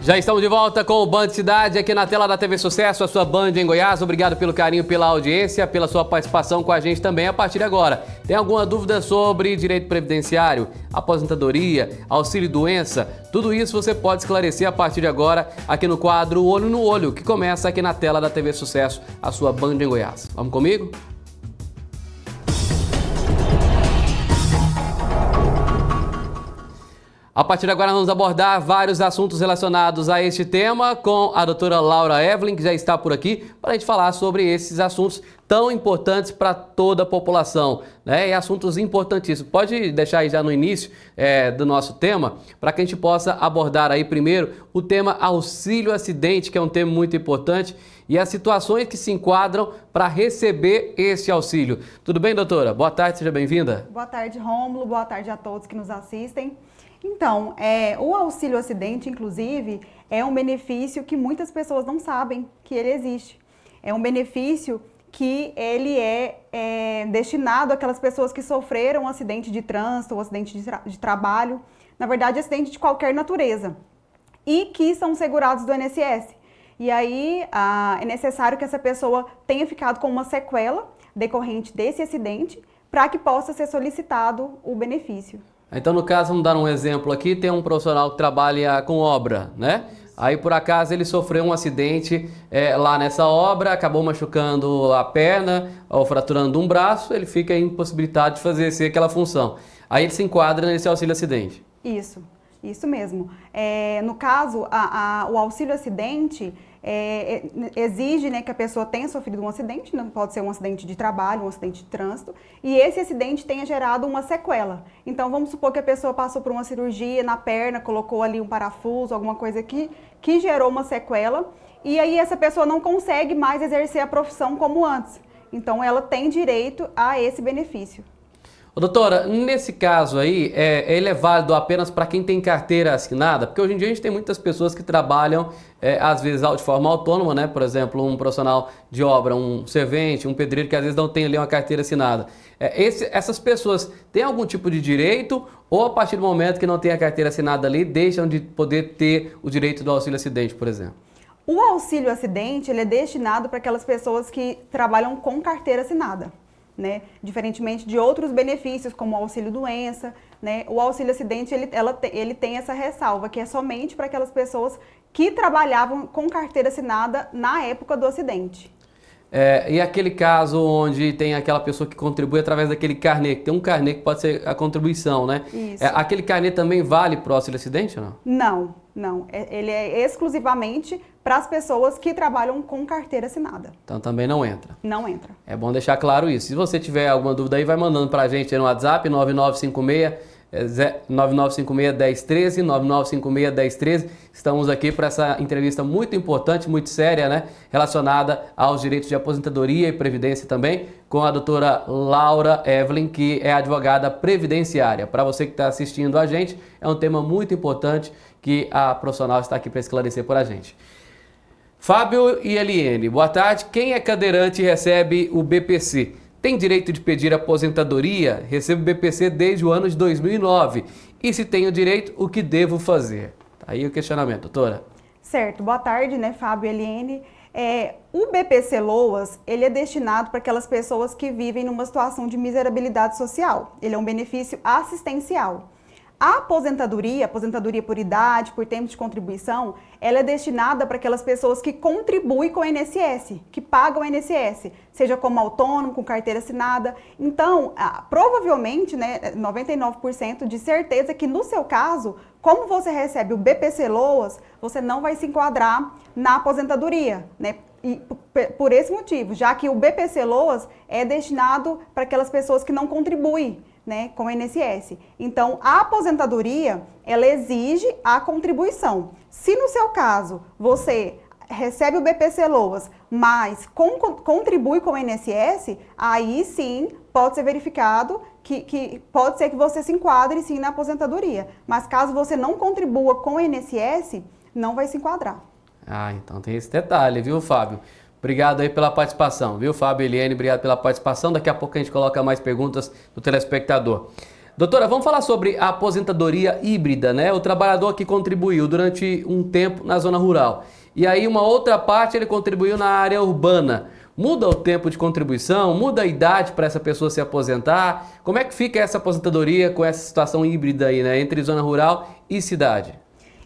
Já estamos de volta com o Band Cidade aqui na tela da TV Sucesso, a sua Band em Goiás. Obrigado pelo carinho, pela audiência, pela sua participação com a gente também a partir de agora. Tem alguma dúvida sobre direito previdenciário, aposentadoria, auxílio-doença? Tudo isso você pode esclarecer a partir de agora aqui no quadro Olho no Olho, que começa aqui na tela da TV Sucesso, a sua Band em Goiás. Vamos comigo? A partir de agora vamos abordar vários assuntos relacionados a este tema com a doutora Laura Evelyn, que já está por aqui, para a gente falar sobre esses assuntos tão importantes para toda a população, né? E assuntos importantíssimos. Pode deixar aí já no início do nosso tema, para que a gente possa abordar aí primeiro o tema auxílio acidente, que é um tema muito importante, e as situações que se enquadram para receber esse auxílio. Tudo bem, doutora? Boa tarde, seja bem-vinda. Boa tarde, Rômulo. Boa tarde a todos que nos assistem. Então, o auxílio acidente, inclusive, é um benefício que muitas pessoas não sabem que ele existe. É um benefício que ele é destinado àquelas pessoas que sofreram um acidente de trânsito ou acidente de trabalho, na verdade, acidente de qualquer natureza, e que são segurados do INSS. E aí, é necessário que essa pessoa tenha ficado com uma sequela decorrente desse acidente para que possa ser solicitado o benefício. Então, no caso, vamos dar um exemplo aqui, tem um profissional que trabalha com obra, né? Aí, por acaso, ele sofreu um acidente lá nessa obra, acabou machucando a perna ou fraturando um braço, ele fica impossibilitado de fazer aquela função. Aí ele se enquadra nesse auxílio acidente. Isso mesmo. No caso, o auxílio acidente exige, né, que a pessoa tenha sofrido um acidente, não pode ser um acidente de trabalho, um acidente de trânsito, e esse acidente tenha gerado uma sequela. Então, vamos supor que a pessoa passou por uma cirurgia na perna, colocou ali um parafuso, alguma coisa que gerou uma sequela, e aí essa pessoa não consegue mais exercer a profissão como antes. Então, ela tem direito a esse benefício. Doutora, nesse caso aí, ele é válido apenas para quem tem carteira assinada? Porque hoje em dia a gente tem muitas pessoas que trabalham, às vezes, de forma autônoma, né? Por exemplo, um profissional de obra, um servente, um pedreiro que às vezes não tem ali uma carteira assinada. Essas pessoas têm algum tipo de direito ou a partir do momento que não tem a carteira assinada ali, deixam de poder ter o direito do auxílio acidente, por exemplo? O auxílio acidente, ele é destinado para aquelas pessoas que trabalham com carteira assinada, né? Diferentemente de outros benefícios, como o auxílio-doença, né? O auxílio-acidente, ele tem essa ressalva, que é somente para aquelas pessoas que trabalhavam com carteira assinada na época do acidente. E aquele caso onde tem aquela pessoa que contribui através daquele carnê, que tem um carnê que pode ser a contribuição, né? Isso. Aquele carnê também vale para o auxílio-acidente ou não? Não. Ele é exclusivamente para as pessoas que trabalham com carteira assinada. Então também não entra? Não entra. É bom deixar claro isso. Se você tiver alguma dúvida aí, vai mandando para a gente aí no WhatsApp, 9956-1013, 9956-1013. Estamos aqui para essa entrevista muito importante, muito séria, né? Relacionada aos direitos de aposentadoria e previdência também, com a doutora Laura Evelyn, que é advogada previdenciária. Para você que está assistindo a gente, é um tema muito importante que a profissional está aqui para esclarecer por a gente. Fábio e Eliene, boa tarde. Quem é cadeirante e recebe o BPC tem direito de pedir aposentadoria? Recebo o BPC desde o ano de 2009. E se tenho direito, o que devo fazer? Tá aí o questionamento, doutora. Certo. Boa tarde, né, Fábio e Eliene. O BPC Loas, ele é destinado para aquelas pessoas que vivem numa situação de miserabilidade social. Ele é um benefício assistencial. A aposentadoria por idade, por tempo de contribuição, ela é destinada para aquelas pessoas que contribuem com o INSS, que pagam o INSS, seja como autônomo, com carteira assinada. Então, provavelmente, né, 99% de certeza que no seu caso, como você recebe o BPC Loas, você não vai se enquadrar na aposentadoria, né? E por esse motivo, já que o BPC Loas é destinado para aquelas pessoas que não contribuem, né, com o INSS. Então, a aposentadoria, ela exige a contribuição. Se no seu caso, você recebe o BPC Loas, mas contribui com o INSS, aí sim pode ser verificado que pode ser que você se enquadre sim na aposentadoria. Mas caso você não contribua com o INSS, não vai se enquadrar. Então tem esse detalhe, viu, Fábio? Obrigado aí pela participação, viu, Fábio e Eliene? Obrigado pela participação. Daqui a pouco a gente coloca mais perguntas do telespectador. Doutora, vamos falar sobre a aposentadoria híbrida, né? O trabalhador que contribuiu durante um tempo na zona rural e aí uma outra parte ele contribuiu na área urbana. Muda o tempo de contribuição? Muda a idade para essa pessoa se aposentar? Como é que fica essa aposentadoria com essa situação híbrida aí, né? Entre zona rural e cidade?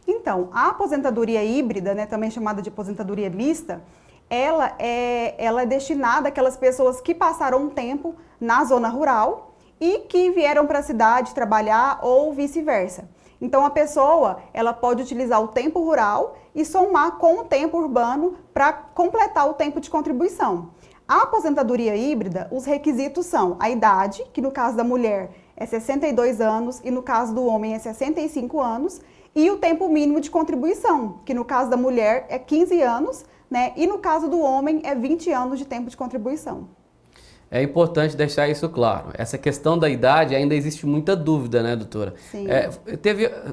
Então, a aposentadoria híbrida, né, também chamada de aposentadoria mista, ela é destinada àquelas pessoas que passaram um tempo na zona rural e que vieram para a cidade trabalhar ou vice-versa. Então, a pessoa ela pode utilizar o tempo rural e somar com o tempo urbano para completar o tempo de contribuição. A aposentadoria híbrida, os requisitos são a idade, que no caso da mulher é 62 anos e no caso do homem é 65 anos, e o tempo mínimo de contribuição, que no caso da mulher é 15 anos, né, e no caso do homem é 20 anos de tempo de contribuição. É importante deixar isso claro. Essa questão da idade ainda existe muita dúvida, né, doutora? Sim.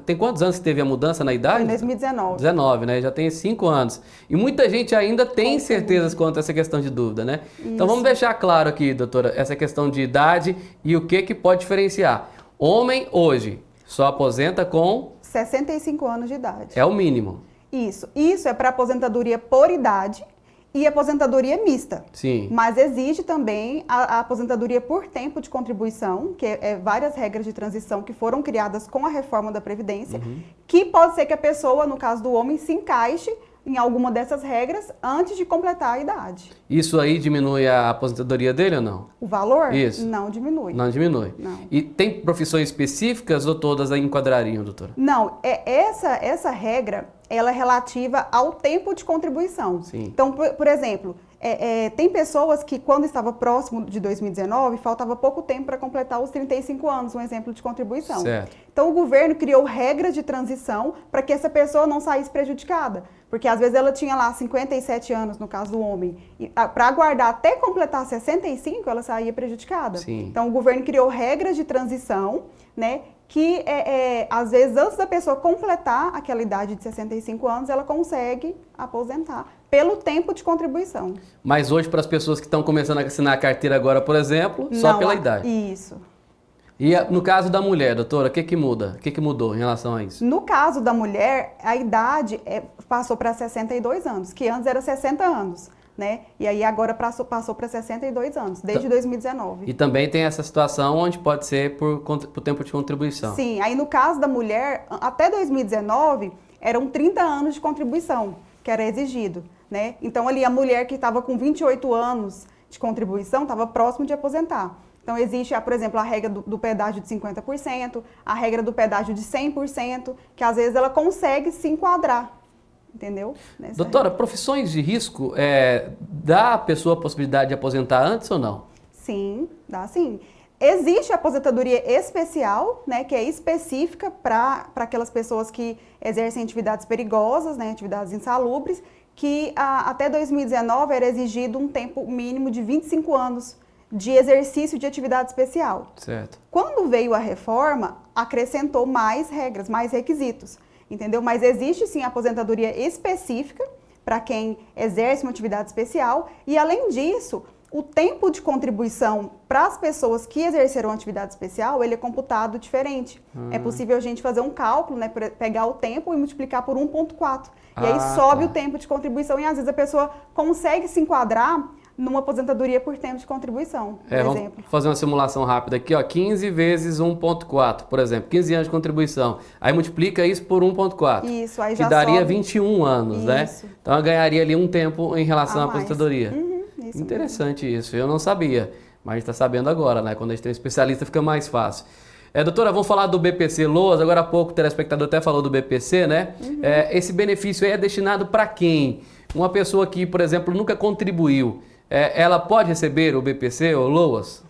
Tem quantos anos que teve a mudança na idade? Em 2019. 19, né? Já tem 5 anos. E muita gente ainda tem certezas quanto a essa questão de dúvida, né? Isso. Então vamos deixar claro aqui, doutora, essa questão de idade e o que pode diferenciar. Homem hoje só aposenta com 65 anos de idade. É o mínimo. Isso é para aposentadoria por idade e aposentadoria mista. Sim. Mas existe também a aposentadoria por tempo de contribuição, que é várias regras de transição que foram criadas com a reforma da Previdência, que pode ser que a pessoa, no caso do homem, se encaixe em alguma dessas regras antes de completar a idade. Isso aí diminui a aposentadoria dele ou não? O valor? Isso. Não diminui. Não diminui. Não. E tem profissões específicas ou todas aí enquadrariam, doutora? Não, essa regra, ela é relativa ao tempo de contribuição. Sim. Então, por exemplo, tem pessoas que quando estava próximo de 2019, faltava pouco tempo para completar os 35 anos, um exemplo de contribuição. Certo. Então, o governo criou regras de transição para que essa pessoa não saísse prejudicada. Porque às vezes ela tinha lá 57 anos, no caso do homem, e para aguardar até completar 65, ela saía prejudicada. Sim. Então, o governo criou regras de transição, né, que às vezes antes da pessoa completar aquela idade de 65 anos, ela consegue aposentar pelo tempo de contribuição. Mas hoje, para as pessoas que estão começando a assinar a carteira agora, por exemplo, só pela idade. Isso. E no caso da mulher, doutora, o que muda? O que mudou em relação a isso? No caso da mulher, a idade passou para 62 anos, que antes era 60 anos. Né? E aí agora passou para 62 anos, desde 2019. E também tem essa situação onde pode ser por tempo de contribuição. Sim, aí no caso da mulher, até 2019, eram 30 anos de contribuição que era exigido, né? Então ali a mulher que estava com 28 anos de contribuição estava próximo de aposentar. Então existe, por exemplo, a regra do pedágio de 50%, a regra do pedágio de 100%, que às vezes ela consegue se enquadrar. Entendeu? Doutora, profissões de risco, dá a pessoa a possibilidade de aposentar antes ou não? Sim, dá sim. Existe a aposentadoria especial, né, que é específica para aquelas pessoas que exercem atividades perigosas, né, atividades insalubres, que até 2019 era exigido um tempo mínimo de 25 anos de exercício de atividade especial. Certo. Quando veio a reforma, acrescentou mais regras, mais requisitos. Entendeu? Mas existe sim a aposentadoria específica para quem exerce uma atividade especial e, além disso, o tempo de contribuição para as pessoas que exerceram atividade especial, ele é computado diferente. É possível a gente fazer um cálculo, né, pegar o tempo e multiplicar por 1,4. E aí sobe o tempo de contribuição e às vezes a pessoa consegue se enquadrar numa aposentadoria por tempo de contribuição, por exemplo. Vamos fazer uma simulação rápida aqui, ó, 15 vezes 1,4, por exemplo, 15 anos de contribuição. Aí multiplica isso por 1,4. Isso, aí já que daria sobe 21 anos, isso, né? Então eu ganharia ali um tempo em relação à aposentadoria. Isso interessante mesmo. Isso, eu não sabia, mas a gente está sabendo agora, né? Quando a gente tem um especialista fica mais fácil. Doutora, vamos falar do BPC Loas. Agora há pouco o telespectador até falou do BPC, né? Esse benefício aí é destinado para quem? Uma pessoa que, por exemplo, nunca contribuiu. Ela pode receber o BPC ou Loas?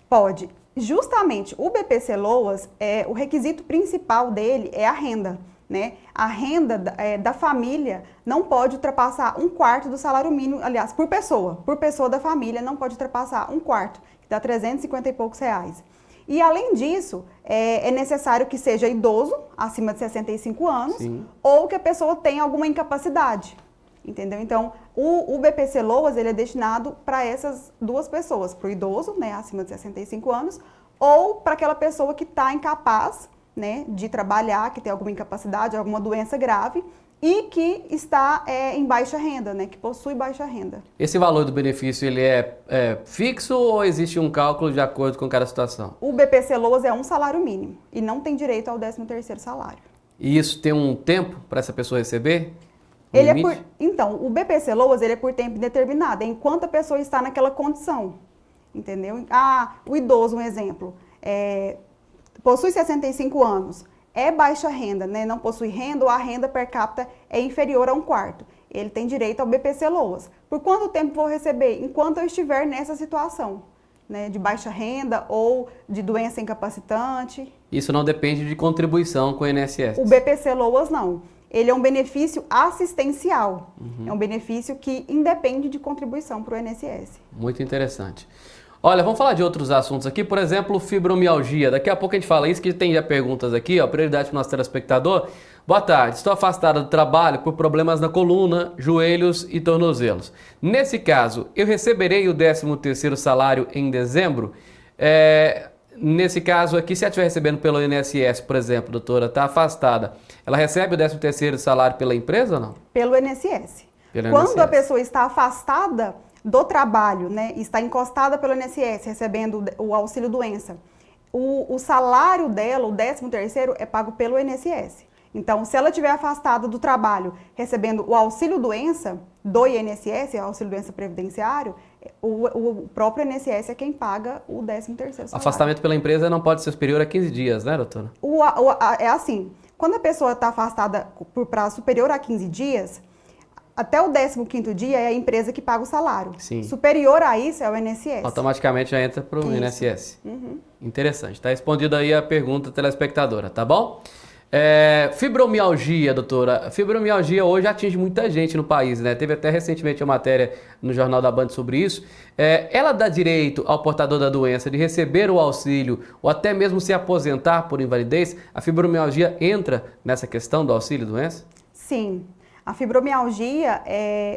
Pode. Justamente, o BPC Loas, o requisito principal dele é a renda. Né? A renda da família não pode ultrapassar 1/4 do salário mínimo, aliás, por pessoa da família não pode ultrapassar 1/4, que dá 350 e poucos reais. E além disso, é necessário que seja idoso, acima de 65 anos, Sim. ou que a pessoa tenha alguma incapacidade. Entendeu? Então, o BPC Loas, ele é destinado para essas duas pessoas, para o idoso, né, acima de 65 anos, ou para aquela pessoa que está incapaz, né, de trabalhar, que tem alguma incapacidade, alguma doença grave e que está em baixa renda, né, que possui baixa renda. Esse valor do benefício ele é fixo ou existe um cálculo de acordo com cada situação? O BPC-Loas é um salário mínimo e não tem direito ao 13º salário. E isso tem um tempo para essa pessoa receber? Então, o BPC-Loas ele é por tempo indeterminado, é enquanto a pessoa está naquela condição, entendeu? O idoso, um exemplo, possui 65 anos, é baixa renda, né? Não possui renda ou a renda per capita é inferior a 1/4. Ele tem direito ao BPC-Loas. Por quanto tempo vou receber? Enquanto eu estiver nessa situação, né? De baixa renda ou de doença incapacitante. Isso não depende de contribuição com o INSS? O BPC-Loas não. Ele é um benefício assistencial. É um benefício que independe de contribuição para o INSS. Muito interessante. Olha, vamos falar de outros assuntos aqui, por exemplo, fibromialgia. Daqui a pouco a gente fala isso, que tem já perguntas aqui, ó, prioridade para o nosso telespectador. Boa tarde, estou afastada do trabalho por problemas na coluna, joelhos e tornozelos. Nesse caso, eu receberei o 13º salário em dezembro? Nesse caso aqui, se ela estiver recebendo pelo INSS, por exemplo, doutora, está afastada, ela recebe o 13º salário pela empresa ou não? Pelo INSS. Quando a pessoa está afastada do trabalho, né, está encostada pelo INSS, recebendo o auxílio-doença, o salário dela, o 13º, é pago pelo INSS. Então, se ela estiver afastada do trabalho, recebendo o auxílio-doença do INSS, o auxílio-doença previdenciário, o próprio INSS é quem paga o 13º salário. Afastamento pela empresa não pode ser superior a 15 dias, né, doutora? É assim, quando a pessoa está afastada por prazo superior a 15 dias, até o 15º dia é a empresa que paga o salário. Sim. Superior a isso é o INSS. Automaticamente já entra para o INSS. Uhum. Interessante. Está respondida aí a pergunta telespectadora, tá bom? Fibromialgia, doutora. Fibromialgia hoje atinge muita gente no país, né? Teve até recentemente uma matéria no Jornal da Band sobre isso. Ela dá direito ao portador da doença de receber o auxílio ou até mesmo se aposentar por invalidez? A fibromialgia entra nessa questão do auxílio-doença? Sim. A fibromialgia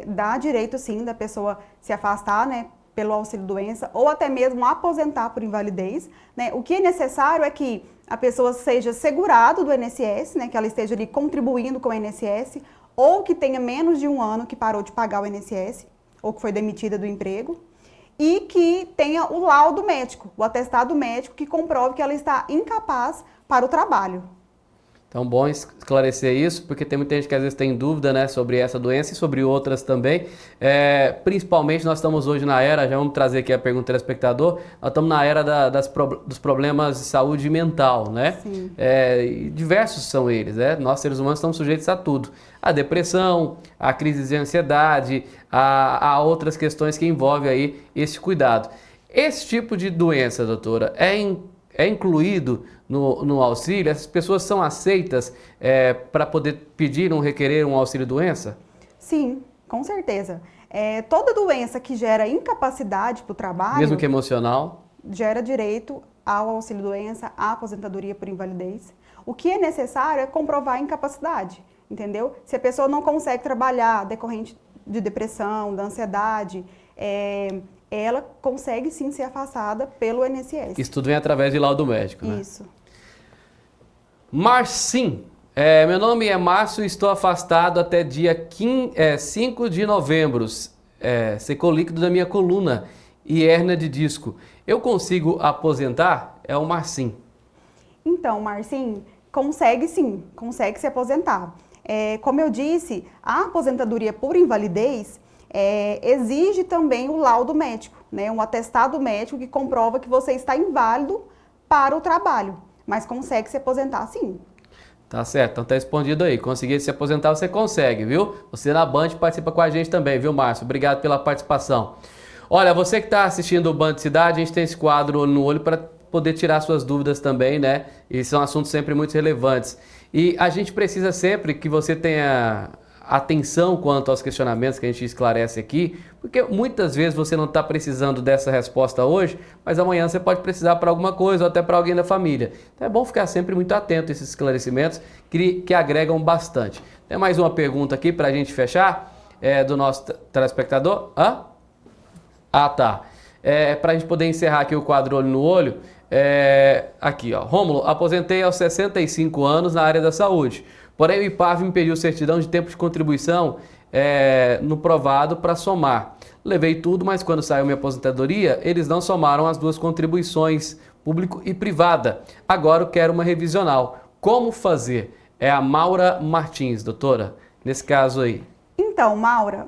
dá direito, sim, da pessoa se afastar, né, pelo auxílio-doença ou até mesmo aposentar por invalidez, né? O que é necessário é que a pessoa seja segurado do INSS, né, que ela esteja ali contribuindo com o INSS, ou que tenha menos de 1 ano que parou de pagar o INSS, ou que foi demitida do emprego, e que tenha o laudo médico, o atestado médico que comprove que ela está incapaz para o trabalho. Então, bom esclarecer isso, porque tem muita gente que às vezes tem dúvida, né, sobre essa doença e sobre outras também. Principalmente nós estamos hoje na era, já vamos trazer aqui a pergunta do telespectador, nós estamos na era dos problemas de saúde mental, né? Sim. E diversos são eles, né? Nós seres humanos estamos sujeitos a tudo. A depressão, a crise de ansiedade, a outras questões que envolvem aí esse cuidado. Esse tipo de doença, doutora, é incluído no auxílio? Essas pessoas são aceitas para poder pedir ou requerer um auxílio-doença? Sim, com certeza. Toda doença que gera incapacidade para o trabalho... Mesmo que emocional? Gera direito ao auxílio-doença, à aposentadoria por invalidez. O que é necessário é comprovar a incapacidade, entendeu? Se a pessoa não consegue trabalhar decorrente de depressão, da ansiedade... ela consegue sim ser afastada pelo INSS. Isso tudo vem através de laudo médico, né? Isso. Marcim, meu nome é Márcio e estou afastado até dia 5 de novembro. Secou líquido da minha coluna e hérnia de disco. Eu consigo aposentar? É o Marcim. Então, Marcim, consegue sim, consegue se aposentar. Como eu disse, a aposentadoria por invalidez... exige também o laudo médico, né? Um atestado médico que comprova que você está inválido para o trabalho, mas consegue se aposentar sim. Tá certo, então tá respondido aí. Conseguir se aposentar, você consegue, viu? Você na Band participa com a gente também, viu, Márcio? Obrigado pela participação. Olha, você que está assistindo o Band Cidade, a gente tem esse quadro no olho para poder tirar suas dúvidas também, né? E são assuntos sempre muito relevantes. E a gente precisa sempre que você tenha atenção quanto aos questionamentos que a gente esclarece aqui, porque muitas vezes você não está precisando dessa resposta hoje, mas amanhã você pode precisar para alguma coisa ou até para alguém da família. Então é bom ficar sempre muito atento a esses esclarecimentos que agregam bastante. Tem mais uma pergunta aqui para a gente fechar, do nosso telespectador. Tá. Para a gente poder encerrar aqui o quadro Olho no Olho, Aqui, ó. Rômulo, aposentei aos 65 anos na área da saúde. Porém, o IPAV me pediu certidão de tempo de contribuição no provado para somar. Levei tudo, mas quando saiu minha aposentadoria, eles não somaram as duas contribuições, público e privada. Agora eu quero uma revisional. Como fazer? É a Maura Martins, doutora, nesse caso aí. Então, Maura,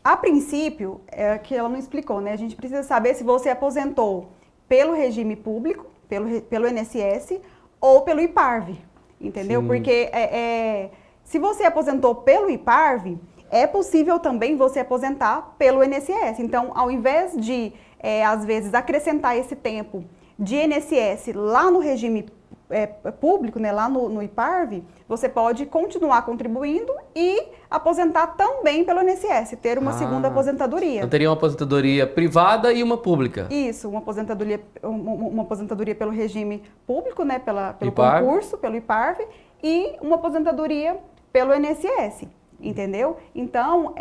a princípio, que ela não explicou, né? A gente precisa saber se você aposentou pelo regime público, pelo INSS ou pelo IPARV, entendeu? Sim. Porque se você aposentou pelo IPARV, é possível também você aposentar pelo INSS. Então, ao invés de, às vezes, acrescentar esse tempo de INSS lá no regime público, né, lá no IPARV, você pode continuar contribuindo e aposentar também pelo INSS, ter uma segunda aposentadoria. Então teria uma aposentadoria privada e uma pública. Isso, uma aposentadoria pelo regime público, né, pelo concurso, pelo IPARV, e uma aposentadoria pelo INSS. Entendeu? Então,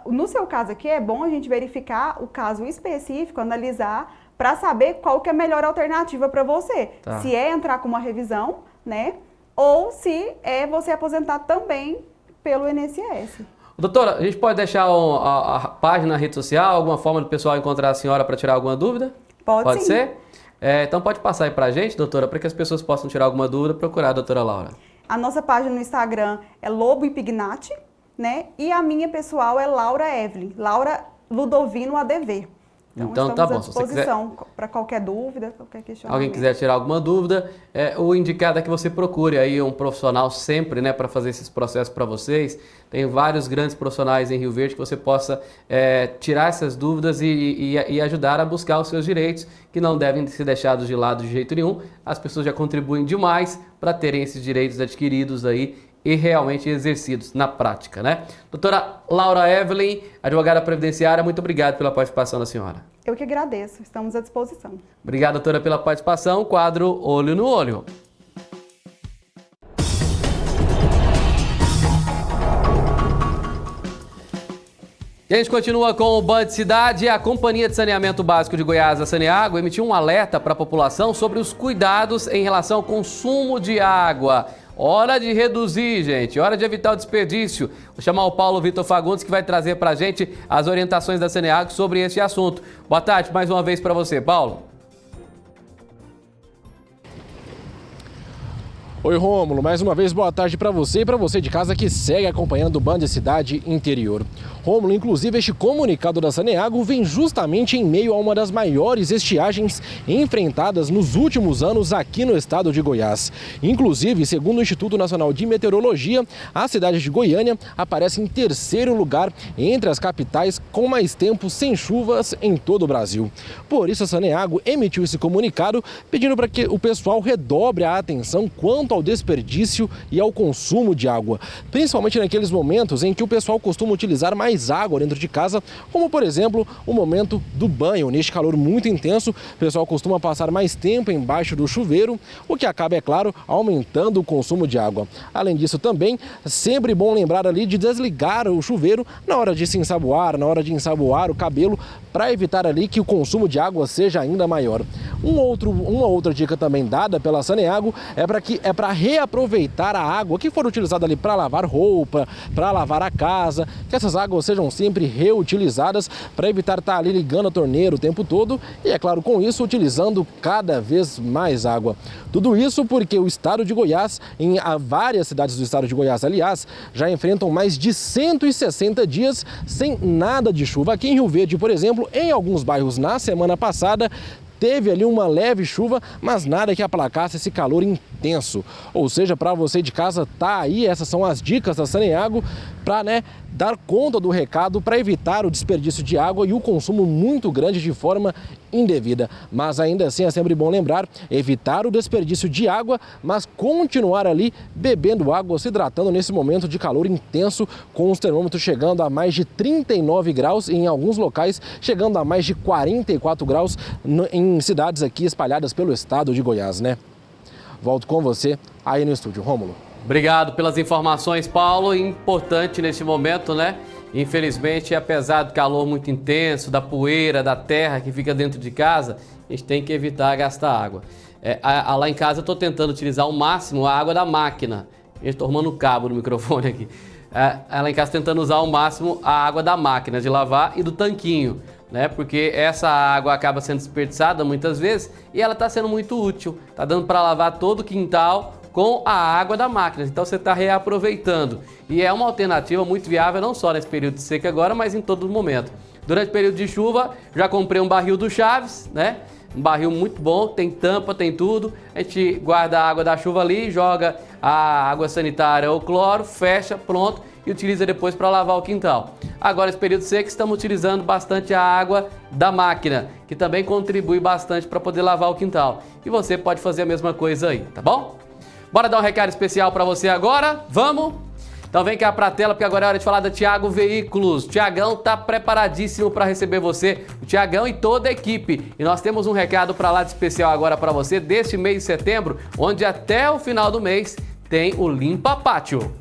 no seu caso aqui, é bom a gente verificar o caso específico, analisar, para saber qual que é a melhor alternativa para você. Tá. Se é entrar com uma revisão, né? Ou se é você aposentar também pelo INSS. Doutora, a gente pode deixar a página na rede social, alguma forma do pessoal encontrar a senhora para tirar alguma dúvida? Pode sim. Ser? Então pode passar aí para a gente, doutora, para que as pessoas possam tirar alguma dúvida, procurar a doutora Laura. A nossa página no Instagram é Lobo e Pignatti, né? E a minha pessoal é Laura Evelyn, Laura Ludovino ADV. Então tá bom. À disposição para qualquer dúvida, qualquer questionamento. Alguém quiser tirar alguma dúvida, o indicado é que você procure aí um profissional sempre, né, para fazer esses processos para vocês. Tem vários grandes profissionais em Rio Verde que você possa tirar essas dúvidas e ajudar a buscar os seus direitos, que não devem ser deixados de lado de jeito nenhum. As pessoas já contribuem demais para terem esses direitos adquiridos aí e realmente exercidos na prática, né? Doutora Laura Evelyn, advogada previdenciária, muito obrigado pela participação da senhora. Eu que agradeço, estamos à disposição. Obrigado, doutora, pela participação. Quadro Olho no Olho. E a gente continua com o Band Cidade. A Companhia de Saneamento Básico de Goiás, a Saneágua, emitiu um alerta para a população sobre os cuidados em relação ao consumo de água. Hora de reduzir, gente. Hora de evitar o desperdício. Vou chamar o Paulo Vitor Fagundes, que vai trazer para a gente as orientações da Saneágua sobre esse assunto. Boa tarde, mais uma vez para você, Paulo. Oi, Rômulo, mais uma vez boa tarde para você e para você de casa que segue acompanhando o Band Cidade Interior. Rômulo, inclusive este comunicado da Saneágua vem justamente em meio a uma das maiores estiagens enfrentadas nos últimos anos aqui no estado de Goiás. Inclusive, segundo o Instituto Nacional de Meteorologia, a cidade de Goiânia aparece em terceiro lugar entre as capitais com mais tempo sem chuvas em todo o Brasil. Por isso, a Saneágua emitiu esse comunicado pedindo para que o pessoal redobre a atenção quanto ao desperdício e ao consumo de água, principalmente naqueles momentos em que o pessoal costuma utilizar mais água dentro de casa, como por exemplo o momento do banho. Neste calor muito intenso, o pessoal costuma passar mais tempo embaixo do chuveiro, o que acaba, é claro, aumentando o consumo de água. Além disso também, sempre bom lembrar ali de desligar o chuveiro na hora de se ensaboar, na hora de ensaboar o cabelo, para evitar ali que o consumo de água seja ainda maior. Uma outra dica também dada pela Saneágua é para reaproveitar a água que for utilizada ali para lavar roupa, para lavar a casa, que essas águas sejam sempre reutilizadas para evitar estar ali ligando a torneira o tempo todo e, é claro, com isso, utilizando cada vez mais água. Tudo isso porque o estado de Goiás, várias cidades do estado de Goiás, aliás, já enfrentam mais de 160 dias sem nada de chuva. Aqui em Rio Verde, por exemplo, em alguns bairros na semana passada, teve ali uma leve chuva, mas nada que aplacasse esse calor intenso. Ou seja, para você de casa, tá aí, essas são as dicas da Saneágua para, dar conta do recado, para evitar o desperdício de água e o consumo muito grande de forma indevida. Mas ainda assim é sempre bom lembrar, evitar o desperdício de água, mas continuar ali bebendo água, se hidratando nesse momento de calor intenso, com os termômetros chegando a mais de 39 graus e em alguns locais chegando a mais de 44 graus em cidades aqui espalhadas pelo estado de Goiás, Volto com você aí no estúdio, Rômulo. Obrigado pelas informações, Paulo. Importante neste momento, Infelizmente, apesar do calor muito intenso, da poeira, da terra que fica dentro de casa, a gente tem que evitar gastar água. Lá em casa eu estou tentando utilizar ao máximo a água da máquina. Estou arrumando o cabo no microfone aqui. Lá em casa tentando usar ao máximo a água da máquina de lavar e do tanquinho, né? Porque essa água acaba sendo desperdiçada muitas vezes e ela está sendo muito útil. Está dando para lavar todo o quintal com a água da máquina. Então você está reaproveitando. E é uma alternativa muito viável, não só nesse período de seca agora, mas em todo momento. Durante o período de chuva, já comprei um barril do Chaves, né? Um barril muito bom, tem tampa, tem tudo. A gente guarda a água da chuva ali, joga a água sanitária ou cloro, fecha, pronto, e utiliza depois para lavar o quintal. Agora, esse período seco, estamos utilizando bastante a água da máquina, que também contribui bastante para poder lavar o quintal. E você pode fazer a mesma coisa aí, tá bom? Bora dar um recado especial para você agora? Vamos? Então vem cá pra tela, porque agora é hora de falar da Thiago Veículos. O Thiagão tá preparadíssimo para receber você, o Thiagão e toda a equipe. E nós temos um recado para lá de especial agora para você, deste mês de setembro, onde até o final do mês tem o Limpa Pátio.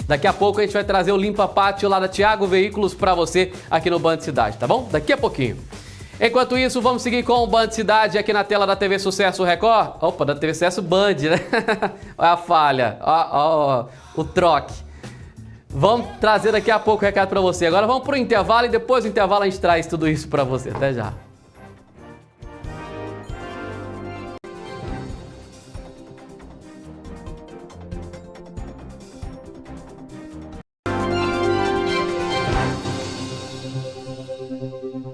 Daqui a pouco a gente vai trazer o Limpa Pátio lá da Thiago Veículos para você aqui no Band Cidade, tá bom? Daqui a pouquinho. Enquanto isso, vamos seguir com o Band Cidade aqui na tela da TV Sucesso Record. Opa, da TV Sucesso Band, né? Olha a falha, ó, o troque. Vamos trazer daqui a pouco o recado para você. Agora vamos pro intervalo e depois do intervalo a gente traz tudo isso para você. Até já.